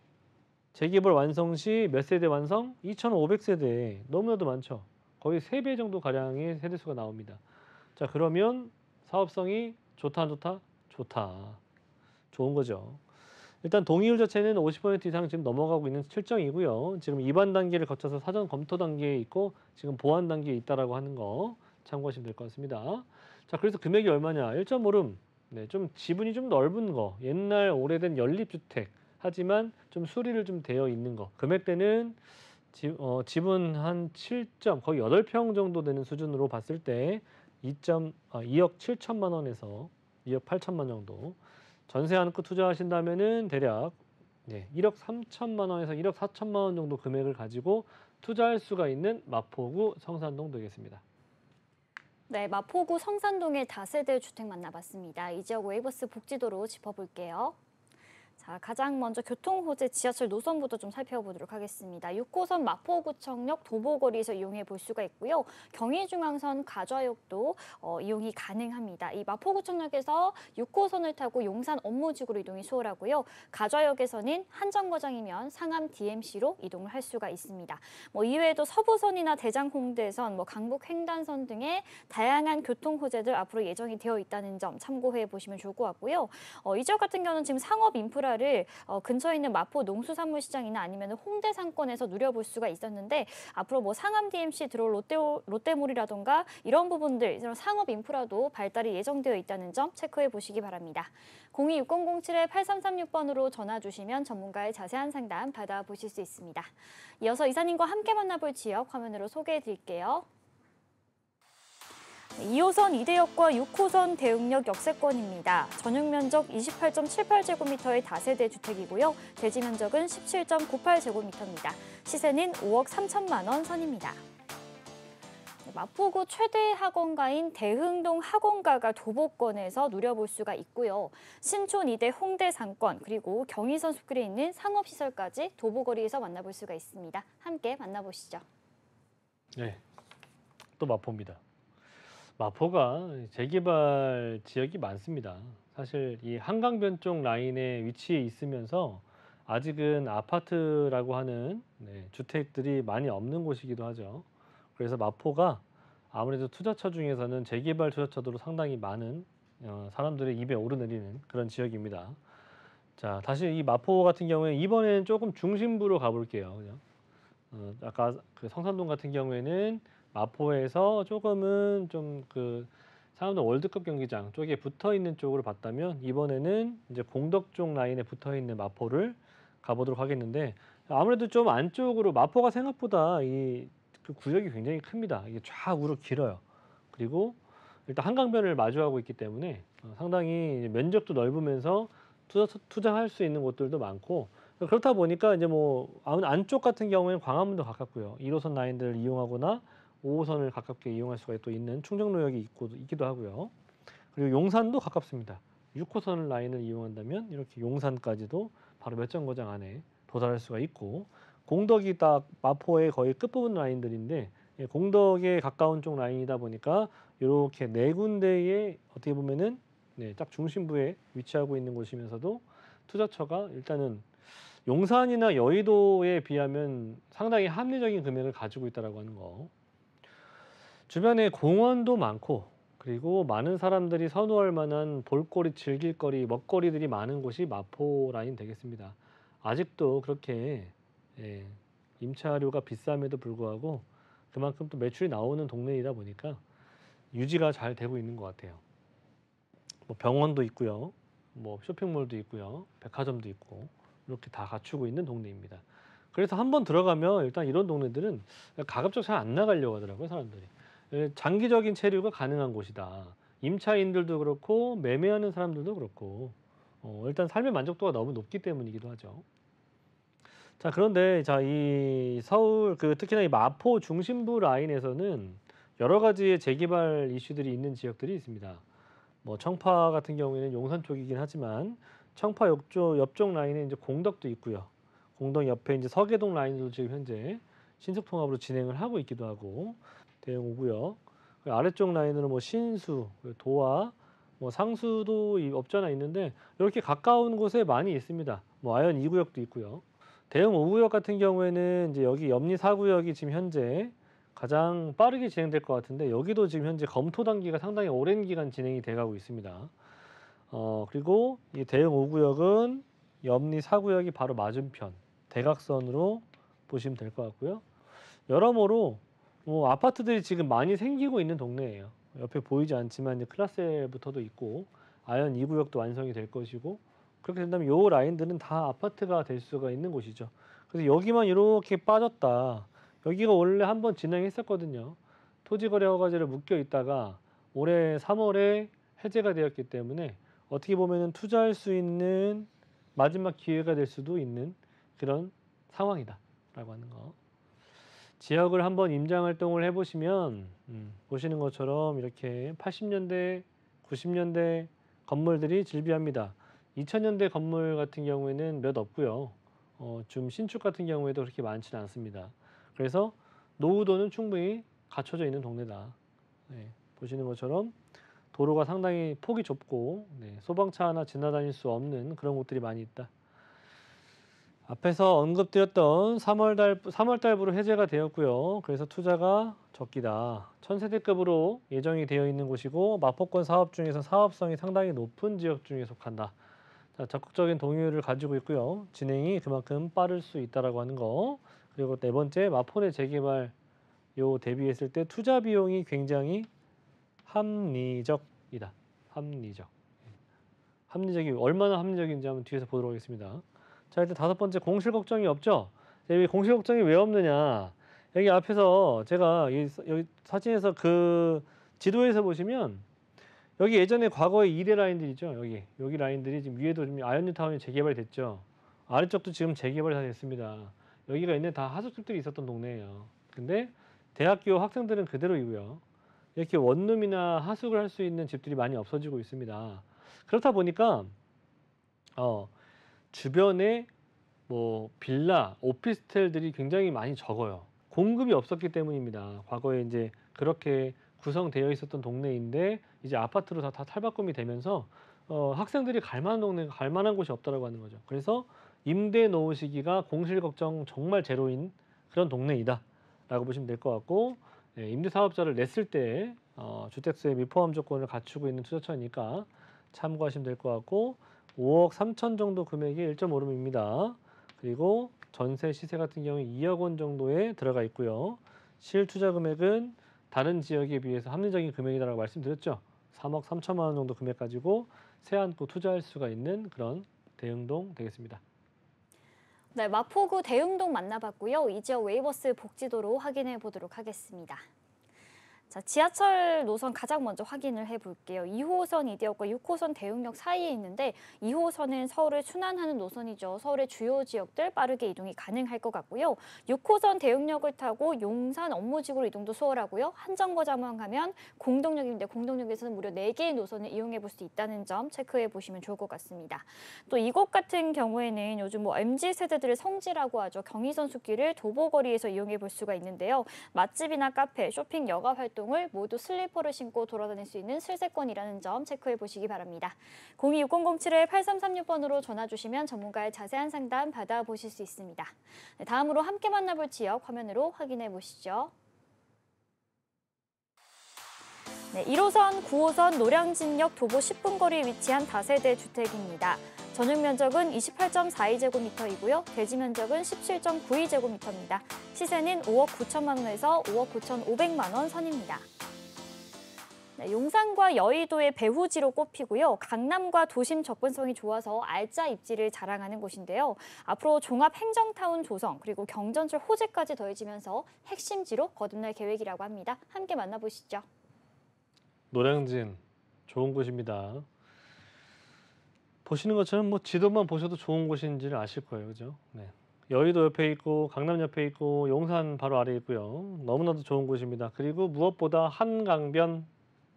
재개발 완성 시 몇 세대 완성? 2,500세대. 너무나도 많죠. 거의 3배 정도 가량의 세대수가 나옵니다. 자, 그러면 사업성이 좋다 안 좋다? 좋다. 좋은 거죠. 일단 동의율 자체는 50% 이상 지금 넘어가고 있는 실정이고요. 지금 입안 단계를 거쳐서 사전 검토 단계에 있고 지금 보완 단계에 있다라고 하는 거 참고하시면 될 것 같습니다. 자, 그래서 금액이 얼마냐? 1.5룸. 좀 지분이 좀 넓은 거. 옛날 오래된 연립주택. 하지만 좀 수리를 좀 되어 있는 거. 금액대는 지분 한 7점, 거의 8평 정도 되는 수준으로 봤을 때 2억 7천만 원에서 2억 8천만 원 정도. 전세 안고 투자하신다면은 대략 1억 3천만 원에서 1억 4천만 원 정도 금액을 가지고 투자할 수가 있는 마포구 성산동 되겠습니다. 네, 마포구 성산동의 다세대 주택 만나봤습니다. 이 지역 웨이버스 복지도로 짚어볼게요. 자, 가장 먼저 교통 호재 지하철 노선부터 좀 살펴보도록 하겠습니다. 6호선 마포구청역 도보거리에서 이용해 볼 수가 있고요. 경의중앙선 가좌역도 이용이 가능합니다. 이 마포구청역에서 6호선을 타고 용산 업무지구로 이동이 수월하고요. 가좌역에서는 한정거장이면 상암 DMC로 이동을 할 수가 있습니다. 이외에도 서부선이나 대장홍대선, 강북 횡단선 등의 다양한 교통 호재들 앞으로 예정이 되어 있다는 점 참고해 보시면 좋을 것 같고요. 이 지역 같은 경우는 지금 상업 인프라를 근처에 있는 마포 농수산물시장이나 아니면 홍대 상권에서 누려볼 수가 있었는데 앞으로 상암 DMC 들어올 롯데몰이라던가 이런 부분들, 이런 상업 인프라도 발달이 예정되어 있다는 점 체크해 보시기 바랍니다. 026007-8336번으로 전화 주시면 전문가의 자세한 상담 받아보실 수 있습니다. 이어서 이사님과 함께 만나볼 지역 화면으로 소개해 드릴게요. 2호선 이대역과 6호선 대흥역 역세권입니다. 전용 면적 28.78제곱미터의 다세대 주택이고요. 대지 면적은 17.98제곱미터입니다. 시세는 5억 3천만 원 선입니다. 마포구 최대 학원가인 대흥동 학원가가 도보권에서 누려볼 수가 있고요. 신촌 이대 홍대 상권 그리고 경의선 숲길에 있는 상업시설까지 도보거리에서 만나볼 수가 있습니다. 함께 만나보시죠. 네, 또 마포입니다. 마포가 재개발 지역이 많습니다. 사실 이 한강변 쪽 라인에 위치해 있으면서 아직은 아파트라고 하는 주택들이 많이 없는 곳이기도 하죠. 그래서 마포가 아무래도 투자처 중에서는 재개발 투자처도 상당히 많은 사람들의 입에 오르내리는 그런 지역입니다. 자, 다시 이 마포 같은 경우에 이번에는 조금 중심부로 가볼게요. 그냥. 아까 그 성산동 같은 경우에는 마포에서 조금은 좀 그 상암동 월드컵 경기장 쪽에 붙어 있는 쪽으로 봤다면 이번에는 이제 공덕 쪽 라인에 붙어 있는 마포를 가보도록 하겠는데 아무래도 좀 안쪽으로 마포가 생각보다 그 구역이 굉장히 큽니다. 이게 좌우로 길어요. 그리고 일단 한강변을 마주하고 있기 때문에 상당히 면적도 넓으면서 투자할 수 있는 곳들도 많고 그렇다 보니까 이제 안쪽 같은 경우에는 광화문도 가깝고요. 1호선 라인들을 이용하거나 5호선을 가깝게 이용할 수가 또 있는 충정로역이 있기도 하고요. 그리고 용산도 가깝습니다. 6호선 라인을 이용한다면 이렇게 용산까지도 바로 몇 정거장 안에 도달할 수가 있고 공덕이 딱 마포의 거의 끝부분 라인들인데 공덕에 가까운 쪽 라인이다 보니까 이렇게 네 군데의 어떻게 보면은 딱 중심부에 위치하고 있는 곳이면서도 투자처가 일단은 용산이나 여의도에 비하면 상당히 합리적인 금액을 가지고 있다라고 하는 거. 주변에 공원도 많고 그리고 많은 사람들이 선호할 만한 볼거리, 즐길거리, 먹거리들이 많은 곳이 마포 라인 되겠습니다. 아직도 그렇게 임차료가 비쌈에도 불구하고 그만큼 또 매출이 나오는 동네이다 보니까 유지가 잘 되고 있는 것 같아요. 병원도 있고요. 쇼핑몰도 있고요. 백화점도 있고 이렇게 다 갖추고 있는 동네입니다. 그래서 한번 들어가면 일단 이런 동네들은 가급적 잘 안 나가려고 하더라고요, 사람들이. 장기적인 체류가 가능한 곳이다. 임차인들도 그렇고 매매하는 사람들도 그렇고 일단 삶의 만족도가 너무 높기 때문이기도 하죠. 자, 그런데 이 서울 특히나 이 마포 중심부 라인에서는 여러 가지의 재개발 이슈들이 있는 지역들이 있습니다. 청파 같은 경우에는 용산 쪽이긴 하지만 청파 옆쪽 라인에 이제 공덕도 있고요. 공덕 옆에 이제 서계동 라인도 지금 현재 신속통합으로 진행을 하고 있기도 하고 대형 5구역 아래쪽 라인으로 신수, 도화, 상수도 없지 않아 있는데 이렇게 가까운 곳에 많이 있습니다. 아현 2구역도 있고요. 대형 5구역 같은 경우에는 이제 여기 염리 4구역이 지금 현재 가장 빠르게 진행될 것 같은데 여기도 지금 현재 검토 단계가 상당히 오랜 기간 진행이 돼가고 있습니다. 그리고 이 대형 5구역은 염리 4구역이 바로 맞은편 대각선으로 보시면 될 것 같고요. 여러모로 아파트들이 지금 많이 생기고 있는 동네예요. 옆에 보이지 않지만 이제 클라스부터도 있고 아현 2구역도 완성이 될 것이고 그렇게 된다면 요 라인들은 다 아파트가 될 수가 있는 곳이죠. 그래서 여기만 이렇게 빠졌다. 여기가 원래 한번 진행했었거든요. 토지거래 허가제로 묶여 있다가 올해 3월에 해제가 되었기 때문에 어떻게 보면은 투자할 수 있는 마지막 기회가 될 수도 있는 그런 상황이다라고 하는 거. 지역을 한번 임장 활동을 해보시면 보시는 것처럼 이렇게 80년대, 90년대 건물들이 즐비합니다. 2000년대 건물 같은 경우에는 몇 없고요. 좀 신축 같은 경우에도 그렇게 많지는 않습니다. 그래서 노후도는 충분히 갖춰져 있는 동네다. 네, 보시는 것처럼 도로가 상당히 폭이 좁고 네, 소방차 하나 지나다닐 수 없는 그런 곳들이 많이 있다. 앞에서 언급드렸던 3월 달부로 해제가 되었고요. 그래서 투자가 적기다. 1000세대급으로 예정이 되어 있는 곳이고 마포권 사업 중에서 사업성이 상당히 높은 지역 중에 속한다. 자, 적극적인 동의를 가지고 있고요. 진행이 그만큼 빠를 수 있다라고 하는 거. 그리고 네 번째, 마포내 재개발 요 대비했을 때 투자 비용이 굉장히 합리적이다. 합리적. 합리적이 얼마나 합리적인지 한번 뒤에서 보도록 하겠습니다. 자, 일단 다섯 번째, 공실 걱정이 없죠. 자, 여기 공실 걱정이 왜 없느냐? 여기 앞에서 제가 여기 사진에서 그 지도에서 보시면 여기 예전에 과거에 2대 라인들이죠. 여기 라인들이 지금 위에도 좀 아이언뉴타운이 재개발이 됐죠. 아래쪽도 지금 재개발이 다 됐습니다. 여기가 있는 다 하숙집들이 있었던 동네예요. 근데 대학교 학생들은 그대로이고요. 이렇게 원룸이나 하숙을 할 수 있는 집들이 많이 없어지고 있습니다. 그렇다 보니까 주변에 뭐 빌라, 오피스텔들이 굉장히 많이 적어요. 공급이 없었기 때문입니다. 과거에 이제 그렇게 구성되어 있었던 동네인데 이제 아파트로 다 탈바꿈이 되면서 학생들이 갈 만한 동네가 갈 만한 곳이 없다라고 하는 거죠. 그래서 임대 노후 시기가 공실 걱정 정말 제로인 그런 동네이다라고 보시면 될 것 같고 예, 임대 사업자를 냈을 때 주택수의 미포함 조건을 갖추고 있는 투자처니까 참고하시면 될 것 같고 5억 3천 정도 금액이 1.5룸입니다. 그리고 전세 시세 같은 경우에 2억 원 정도에 들어가 있고요. 실투자 금액은 다른 지역에 비해서 합리적인 금액이라고 말씀드렸죠. 3억 3천만 원 정도 금액 가지고 세 안고 투자할 수가 있는 그런 대흥동 되겠습니다. 네, 마포구 대흥동 만나봤고요. 이 지역 웨이버스 복지도로 확인해 보도록 하겠습니다. 자, 지하철 노선 가장 먼저 확인을 해볼게요. 2호선 이대역과 6호선 대흥역 사이에 있는데 2호선은 서울을 순환하는 노선이죠. 서울의 주요 지역들 빠르게 이동이 가능할 것 같고요. 6호선 대흥역을 타고 용산 업무지구로 이동도 수월하고요. 한정거장만 가면 공동역인데 공동역에서는 무려 4개의 노선을 이용해 볼 수 있다는 점 체크해 보시면 좋을 것 같습니다. 또 이곳 같은 경우에는 요즘 MZ세대들의 성지라고 하죠. 경의선 숲길을 도보거리에서 이용해 볼 수가 있는데요. 맛집이나 카페, 쇼핑, 여가 활동 을 모두 슬리퍼를 신고 돌아다닐 수 있는 슬세권이라는 점 체크해 보시기 바랍니다. 026007-8336번으로 전화 주시면 전문가의 자세한 상담 받아보실 수 있습니다. 네, 다음으로 함께 만나볼 지역 화면으로 확인해 보시죠. 네, 1호선, 9호선 노량진역 도보 10분 거리에 위치한 다세대 주택입니다. 전용 면적은 28.42제곱미터이고요. 대지 면적은 17.92제곱미터입니다. 시세는 5억 9천만 원에서 5억 9,500만 원 선입니다. 네, 용산과 여의도의 배후지로 꼽히고요. 강남과 도심 접근성이 좋아서 알짜 입지를 자랑하는 곳인데요. 앞으로 종합행정타운 조성 그리고 경전철 호재까지 더해지면서 핵심지로 거듭날 계획이라고 합니다. 함께 만나보시죠. 노량진 좋은 곳입니다. 보시는 것처럼 뭐 지도만 보셔도 좋은 곳인지를 아실 거예요. 그죠? 네. 여의도 옆에 있고 강남 옆에 있고 용산 바로 아래에 있고요. 너무나도 좋은 곳입니다. 그리고 무엇보다 한강변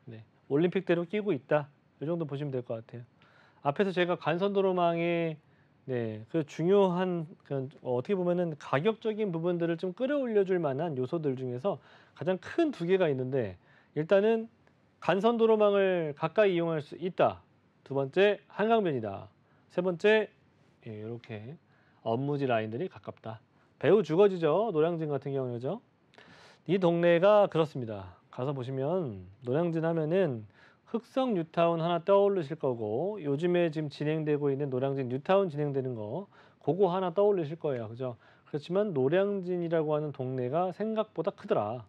네. 올림픽대로 끼고 있다. 이 정도 보시면 될 것 같아요. 앞에서 제가 간선도로망의 네, 그 중요한 어떻게 보면은 가격적인 부분들을 좀 끌어올려줄 만한 요소들 중에서 가장 큰 두 개가 있는데 일단은 간선도로망을 가까이 이용할 수 있다. 두 번째 한강변이다. 세 번째 이렇게 업무지 라인들이 가깝다. 배후 주거지죠. 노량진 같은 경우죠. 이 동네가 그렇습니다. 가서 보시면 노량진 하면은 흑성 뉴타운 하나 떠오르실 거고 요즘에 지금 진행되고 있는 노량진 뉴타운 진행되는 거 그거 하나 떠올리실 거예요. 그죠? 그렇지만 노량진이라고 하는 동네가 생각보다 크더라.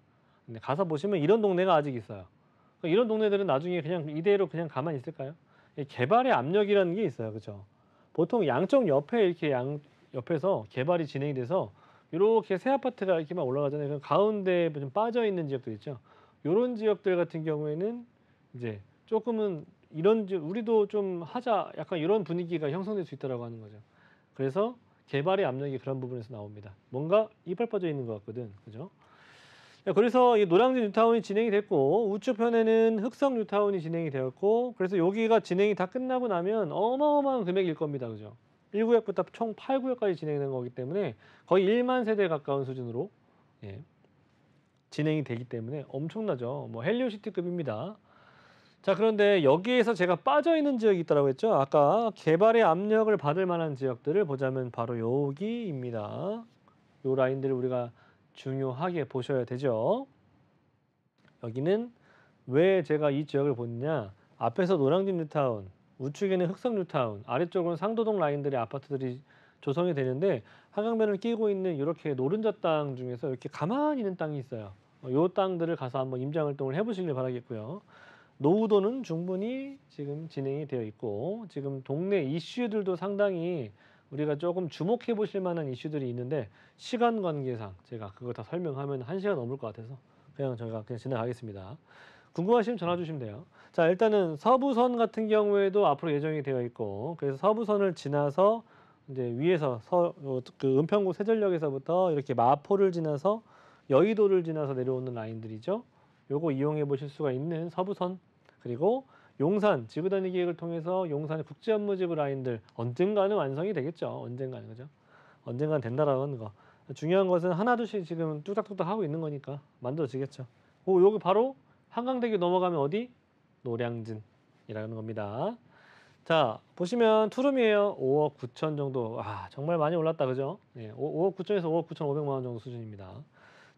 근데 가서 보시면 이런 동네가 아직 있어요. 이런 동네들은 나중에 그냥 이대로 그냥 가만히 있을까요? 개발의 압력이라는 게 있어요. 그죠? 보통 양쪽 옆에 이렇게 옆에서 개발이 진행이 돼서 이렇게 새 아파트가 이렇게만 올라가잖아요. 그럼 가운데에 좀 빠져 있는 지역들 있죠. 이런 지역들 같은 경우에는 이제 조금은 우리도 좀 하자 약간 이런 분위기가 형성될 수 있다라고 하는 거죠. 그래서 개발의 압력이 그런 부분에서 나옵니다. 뭔가 이빨 빠져 있는 것 같거든. 그죠? 네, 그래서 이 노량진 뉴타운이 진행이 됐고 우측편에는 흑성 뉴타운이 진행이 되었고 그래서 여기가 진행이 다 끝나고 나면 어마어마한 금액일 겁니다. 그죠? 1구역부터 총 8구역까지 진행된 거기 때문에 거의 1만 세대에 가까운 수준으로 예, 진행이 되기 때문에 엄청나죠. 뭐 헬리오시티급입니다. 자, 그런데 여기에서 제가 빠져 있는 지역이 있다고 했죠. 아까 개발의 압력을 받을 만한 지역들을 보자면 바로 여기입니다. 요 라인들을 우리가 중요하게 보셔야 되죠. 여기는 왜 제가 이 지역을 보느냐. 앞에서 노량진 뉴타운, 우측에는 흑성 뉴타운, 아래쪽으로는 상도동 라인들의 아파트들이 조성이 되는데 한강변을 끼고 있는 이렇게 노른자 땅 중에서 이렇게 가만히 있는 땅이 있어요. 요 땅들을 가서 한번 임장 활동을 해보시길 바라겠고요. 노후도는 충분히 지금 진행이 되어 있고 지금 동네 이슈들도 상당히 우리가 조금 주목해 보실 만한 이슈들이 있는데 시간 관계상 제가 그거 다 설명하면 1시간 넘을 것 같아서 그냥 저희가 그냥 지나가겠습니다. 궁금하시면 전화 주시면 돼요. 자, 일단은 서부선 같은 경우에도 앞으로 예정이 되어 있고 그래서 서부선을 지나서 이제 위에서 그 은평구 세전역에서부터 이렇게 마포를 지나서 여의도를 지나서 내려오는 라인들이죠. 요거 이용해 보실 수가 있는 서부선 그리고 용산 지구단위 계획을 통해서 용산의 국제업무지구 라인들 언젠가는 완성이 되겠죠. 언젠가는 그죠? 언젠가는 된다라는 거. 중요한 것은 하나둘씩 지금 뚝딱뚝딱 하고 있는 거니까 만들어지겠죠. 여기 바로 한강대교 넘어가면 어디? 노량진이라는 겁니다. 자, 보시면 투룸이에요. 5억 9천 정도. 아, 정말 많이 올랐다. 그죠? 네, 5억 9천에서 5억 9천 5백만 원 정도 수준입니다.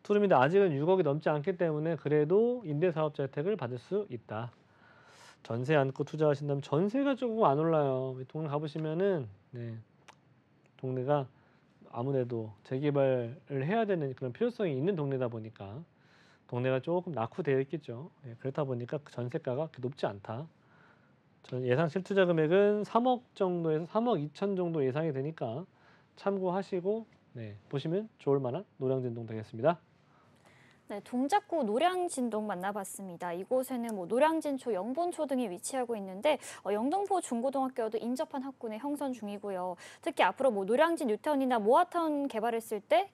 투룸인데 아직은 6억이 넘지 않기 때문에 그래도 임대사업자 혜택을 받을 수 있다. 전세 안고 투자하신다면 전세가 조금 안 올라요. 동네 가보시면은 네, 동네가 아무래도 재개발을 해야 되는 그런 필요성이 있는 동네다 보니까 동네가 조금 낙후되어 있겠죠. 예, 그렇다 보니까 그 전세가가 그렇게 높지 않다. 예상 실투자 금액은 3억 정도에서 3억 2천 정도 예상이 되니까 참고하시고 네, 보시면 좋을 만한 노량진동 되겠습니다. 네, 동작구 노량진동 만나봤습니다. 이곳에는 뭐 노량진초, 영본초 등이 위치하고 있는데 영등포 중고등학교도 인접한 학군에 형성 중이고요. 특히 앞으로 뭐 노량진 뉴타운이나 모아타운 개발했을 때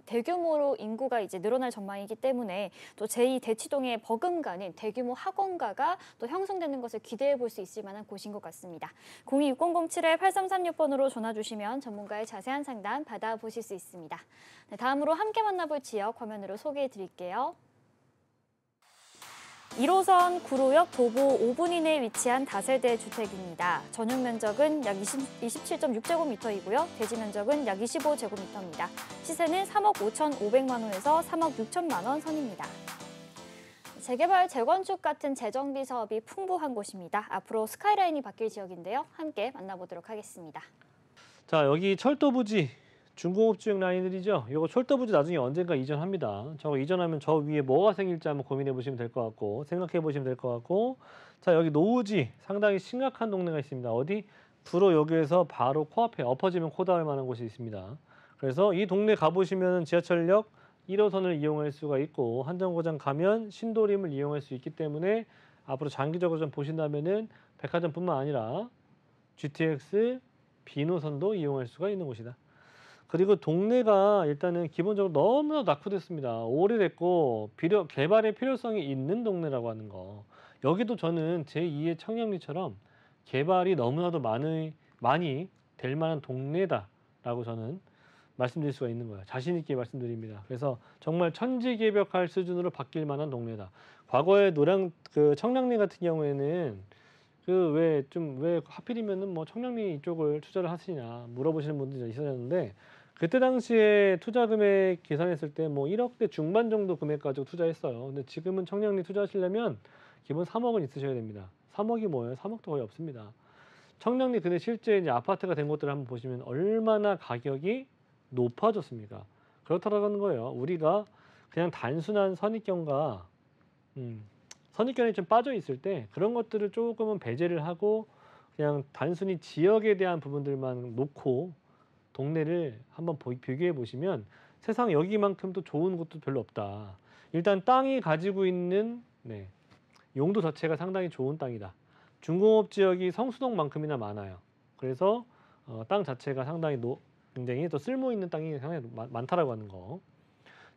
대규모로 인구가 이제 늘어날 전망이기 때문에 또 제2 대치동의 버금가는 대규모 학원가가 또 형성되는 것을 기대해 볼 수 있을 만한 곳인 것 같습니다. 026007-8336번으로 전화 주시면 전문가의 자세한 상담 받아보실 수 있습니다. 네, 다음으로 함께 만나볼 지역 화면으로 소개해 드릴게요. 1호선 구로역 도보 5분 이내에 위치한 다세대 주택입니다. 전용 면적은 약 27.6제곱미터이고요. 대지 면적은 약 25제곱미터입니다. 시세는 3억 5,500만 원에서 3억 6천만 원 선입니다. 재개발, 재건축 같은 재정비 사업이 풍부한 곳입니다. 앞으로 스카이라인이 바뀔 지역인데요. 함께 만나보도록 하겠습니다. 자, 여기 철도 부지 중공업지역 라인들이죠. 이거 철도 부지 나중에 언젠가 이전합니다. 저거 이전하면 저 위에 뭐가 생길지 한번 고민해 보시면 될 것 같고 생각해 보시면 될 것 같고 자, 여기 노후지 상당히 심각한 동네가 있습니다. 어디? 구로역에서 바로 코앞에 엎어지면 코 닿을 만한 곳이 있습니다. 그래서 이 동네 가보시면 지하철역 1호선을 이용할 수가 있고 한정거장 가면 신도림을 이용할 수 있기 때문에 앞으로 장기적으로 좀 보신다면은 백화점뿐만 아니라 GTX, 비노선도 이용할 수가 있는 곳이다. 그리고 동네가 일단은 기본적으로 너무나 낙후됐습니다. 오래됐고 개발의 필요성이 있는 동네라고 하는 거. 여기도 저는 제2의 청량리처럼 개발이 너무나도 많이 될 만한 동네다라고 저는 말씀드릴 수가 있는 거예요. 자신 있게 말씀드립니다. 그래서 정말 천지개벽할 수준으로 바뀔 만한 동네다. 과거에 청량리 같은 경우에는 왜 하필이면은 뭐 청량리 이쪽을 투자를 하시냐 물어보시는 분들이 있었는데 그때 당시에 투자 금액 계산했을 때 뭐 1억대 중반 정도 금액 가지고 투자했어요. 근데 지금은 청량리 투자하시려면 기본 3억은 있으셔야 됩니다. 3억이 뭐예요? 3억도 거의 없습니다. 청량리 근데 실제 이제 아파트가 된 곳들을 한번 보시면 얼마나 가격이 높아졌습니까? 그렇다라는 거예요. 우리가 그냥 단순한 선입견과 선입견이 좀 빠져 있을 때 그런 것들을 조금은 배제를 하고 그냥 단순히 지역에 대한 부분들만 놓고 동네를 한번 비교해 보시면 세상 여기만큼 또 좋은 곳도 별로 없다. 일단 땅이 가지고 있는 용도 자체가 상당히 좋은 땅이다. 중공업 지역이 성수동만큼이나 많아요. 그래서 땅 자체가 상당히 굉장히 또 쓸모 있는 땅이 상당히 많다라고 하는 거.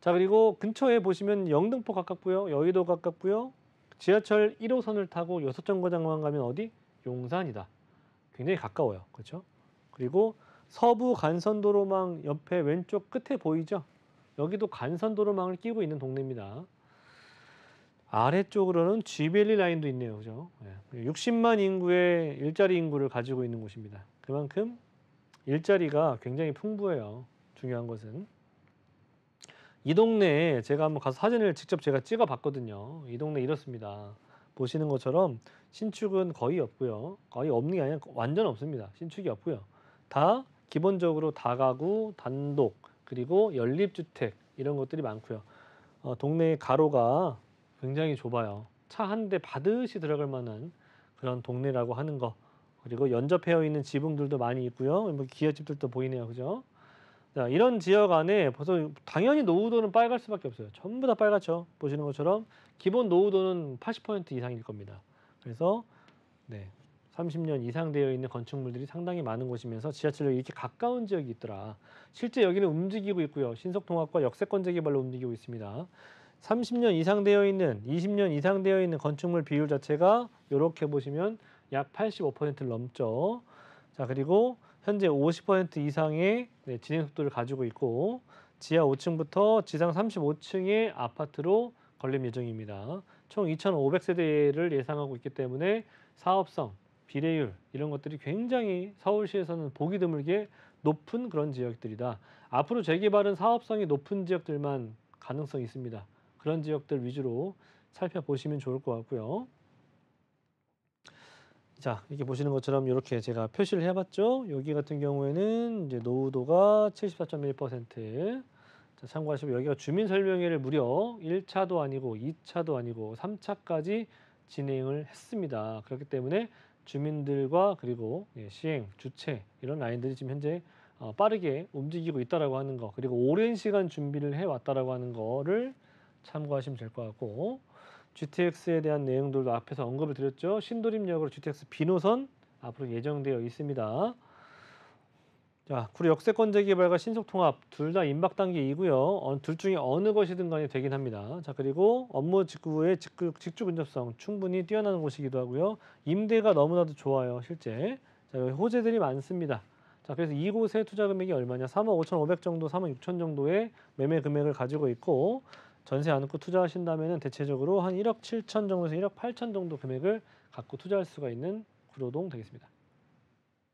자, 그리고 근처에 보시면 영등포 가깝고요. 여의도 가깝고요. 지하철 1호선을 타고 6정거장만 가면 어디? 용산이다. 굉장히 가까워요. 그렇죠? 그리고 서부 간선도로망 옆에 왼쪽 끝에 보이죠? 여기도 간선도로망을 끼고 있는 동네입니다. 아래쪽으로는 쥐벨리 라인도 있네요. 그죠? 60만 인구의 일자리 인구를 가지고 있는 곳입니다. 그만큼 일자리가 굉장히 풍부해요. 중요한 것은. 이 동네에 제가 한번 가서 사진을 직접 제가 찍어 봤거든요. 이 동네 이렇습니다. 보시는 것처럼 신축은 거의 없고요. 거의 없는 게 아니라 완전 없습니다. 신축이 없고요. 다 기본적으로 다가구, 단독, 그리고 연립주택 이런 것들이 많고요. 동네의 가로가 굉장히 좁아요. 차 한 대 받으시 들어갈 만한 그런 동네라고 하는 거. 그리고 연접해 있는 지붕들도 많이 있고요. 뭐 기아집들도 보이네요. 그죠? 자, 이런 지역 안에 벌써 당연히 노후도는 빨갈 수밖에 없어요. 전부 다 빨갛죠. 보시는 것처럼 기본 노후도는 80% 이상일 겁니다. 그래서 30년 이상 되어 있는 건축물들이 상당히 많은 곳이면서 지하철역이 이렇게 가까운 지역이 있더라. 실제 여기는 움직이고 있고요. 신속통합과 역세권 재개발로 움직이고 있습니다. 30년 이상 되어 있는, 20년 이상 되어 있는 건축물 비율 자체가 이렇게 보시면 약 85%를 넘죠. 자, 그리고 현재 50% 이상의 진행 속도를 가지고 있고 지하 5층부터 지상 35층의 아파트로 건립 예정입니다. 총 2,500세대를 예상하고 있기 때문에 사업성, 비례율 이런 것들이 굉장히 서울시에서는 보기 드물게 높은 그런 지역들이다. 앞으로 재개발은 사업성이 높은 지역들만 가능성이 있습니다. 그런 지역들 위주로 살펴보시면 좋을 것 같고요. 자, 이렇게 보시는 것처럼 이렇게 제가 표시를 해봤죠. 여기 같은 경우에는 이제 노후도가 74.1%. 자, 참고하시고 여기가 주민 설명회를 무려 1차도 아니고 2차도 아니고 3차까지 진행을 했습니다. 그렇기 때문에 주민들과 그리고 시행, 주체 이런 라인들이 지금 현재 빠르게 움직이고 있다라고 하는 거, 그리고 오랜 시간 준비를 해왔다라고 하는 거를 참고하시면 될 것 같고, GTX에 대한 내용들도 앞에서 언급을 드렸죠. 신도림역으로 GTX B노선 앞으로 예정되어 있습니다. 자, 그리고 역세권 재개발과 신속통합 둘 다 임박 단계이고요. 둘 중에 어느 것이든 간에 되긴 합니다. 자, 그리고 업무 직구의 직주 근접성 충분히 뛰어나는 곳이기도 하고요. 임대가 너무나도 좋아요, 실제. 자, 여기 호재들이 많습니다. 자, 그래서 이곳의 투자 금액이 얼마냐? 3억 5,500 정도, 3억 6천 정도의 매매 금액을 가지고 있고, 전세 안 넣고 투자하신다면 대체적으로 한 1억 7천 정도에서 1억 8천 정도 금액을 갖고 투자할 수가 있는 구로동 되겠습니다.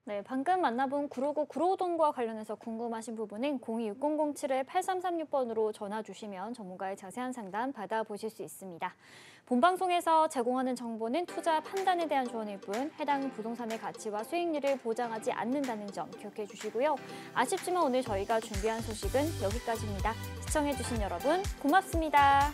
네, 방금 만나본 구로구 구로동과 관련해서 궁금하신 부분은 026007-8336번으로 전화 주시면 전문가의 자세한 상담 받아보실 수 있습니다. 본방송에서 제공하는 정보는 투자 판단에 대한 조언일 뿐 해당 부동산의 가치와 수익률을 보장하지 않는다는 점 기억해 주시고요. 아쉽지만 오늘 저희가 준비한 소식은 여기까지입니다. 시청해 주신 여러분 고맙습니다.